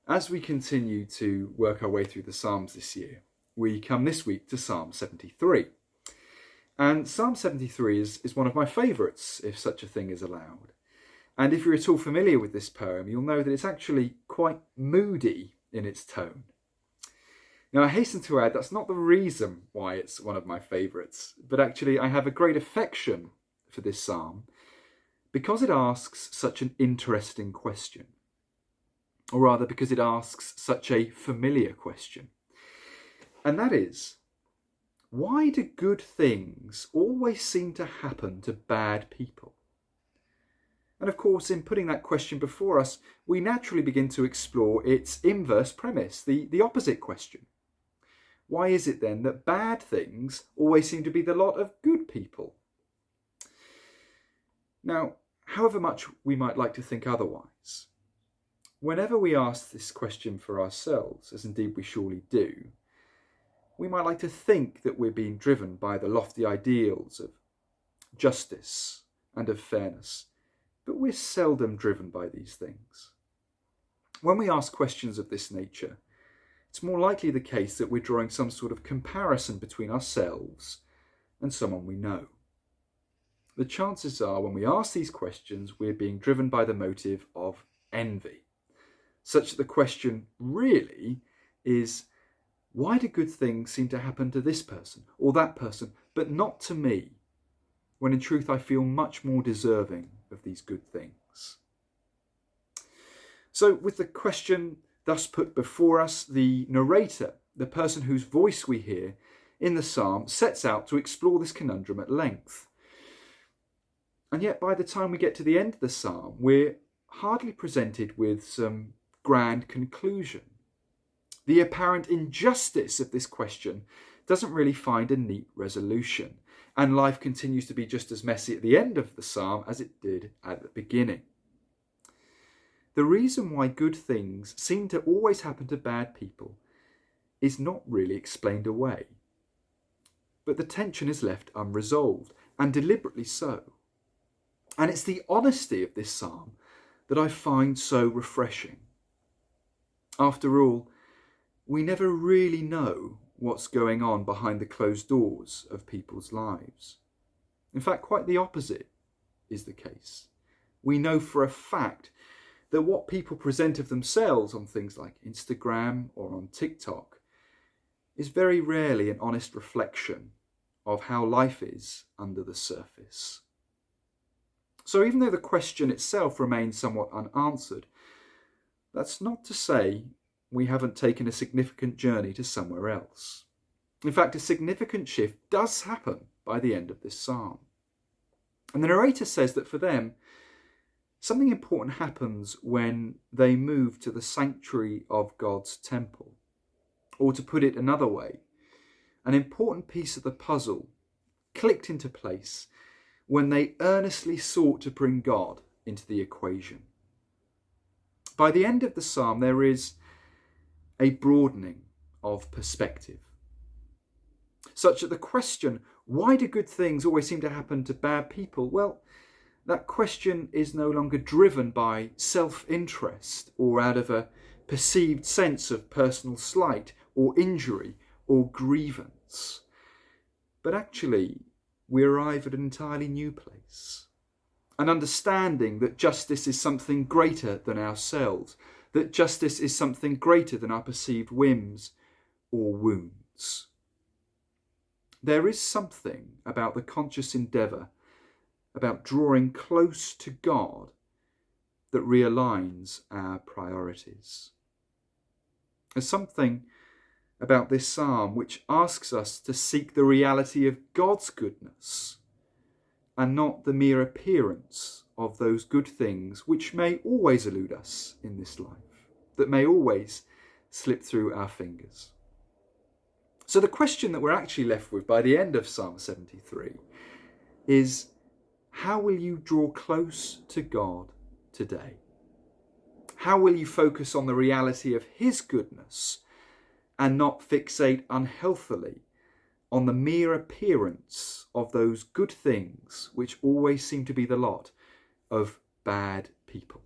As we continue to work our way through the Psalms this year, we come this week to Psalm 73. And Psalm 73 is one of my favourites, if such a thing is allowed. And if you're at all familiar with this poem, you'll know that it's actually quite moody in its tone. Now, I hasten to add that's not the reason why it's one of my favourites, but actually I have a great affection for this psalm because it asks such an interesting question. Or rather, because it asks such a familiar question. And that is, why do good things always seem to happen to bad people? And of course, in putting that question before us, we naturally begin to explore its inverse premise, the opposite question. Why is it then that bad things always seem to be the lot of good people? Now, however much we might like to think otherwise, whenever we ask this question for ourselves, as indeed we surely do, we might like to think that we're being driven by the lofty ideals of justice and of fairness, but we're seldom driven by these things. When we ask questions of this nature, it's more likely the case that we're drawing some sort of comparison between ourselves and someone we know. The chances are, when we ask these questions, we're being driven by the motive of envy, such that the question really is, why do good things seem to happen to this person or that person, but not to me, when in truth I feel much more deserving of these good things? So with the question thus put before us, the narrator, the person whose voice we hear in the psalm, sets out to explore this conundrum at length. And yet by the time we get to the end of the psalm, we're hardly presented with some grand conclusion. The apparent injustice of this question doesn't really find a neat resolution, and life continues to be just as messy at the end of the psalm as it did at the beginning. The reason why good things seem to always happen to bad people is not really explained away, but the tension is left unresolved, and deliberately so. And it's the honesty of this psalm that I find so refreshing. After all, we never really know what's going on behind the closed doors of people's lives. In fact, quite the opposite is the case. We know for a fact that what people present of themselves on things like Instagram or on TikTok is very rarely an honest reflection of how life is under the surface. So even though the question itself remains somewhat unanswered, that's not to say we haven't taken a significant journey to somewhere else. In fact, a significant shift does happen by the end of this psalm. And the narrator says that for them, something important happens when they move to the sanctuary of God's temple. Or to put it another way, an important piece of the puzzle clicked into place when they earnestly sought to bring God into the equation. By the end of the psalm, there is a broadening of perspective, such that the question, why do good things always seem to happen to bad people? Well, that question is no longer driven by self-interest or out of a perceived sense of personal slight or injury or grievance. But actually, we arrive at an entirely new place. An understanding that justice is something greater than ourselves, that justice is something greater than our perceived whims or wounds. There is something about the conscious endeavour, about drawing close to God, that realigns our priorities. There's something about this psalm which asks us to seek the reality of God's goodness and not the mere appearance of those good things which may always elude us in this life, that may always slip through our fingers. So the question that we're actually left with by the end of Psalm 73 is, how will you draw close to God today? How will you focus on the reality of His goodness and not fixate unhealthily on the mere appearance of those good things which always seem to be the lot of bad people?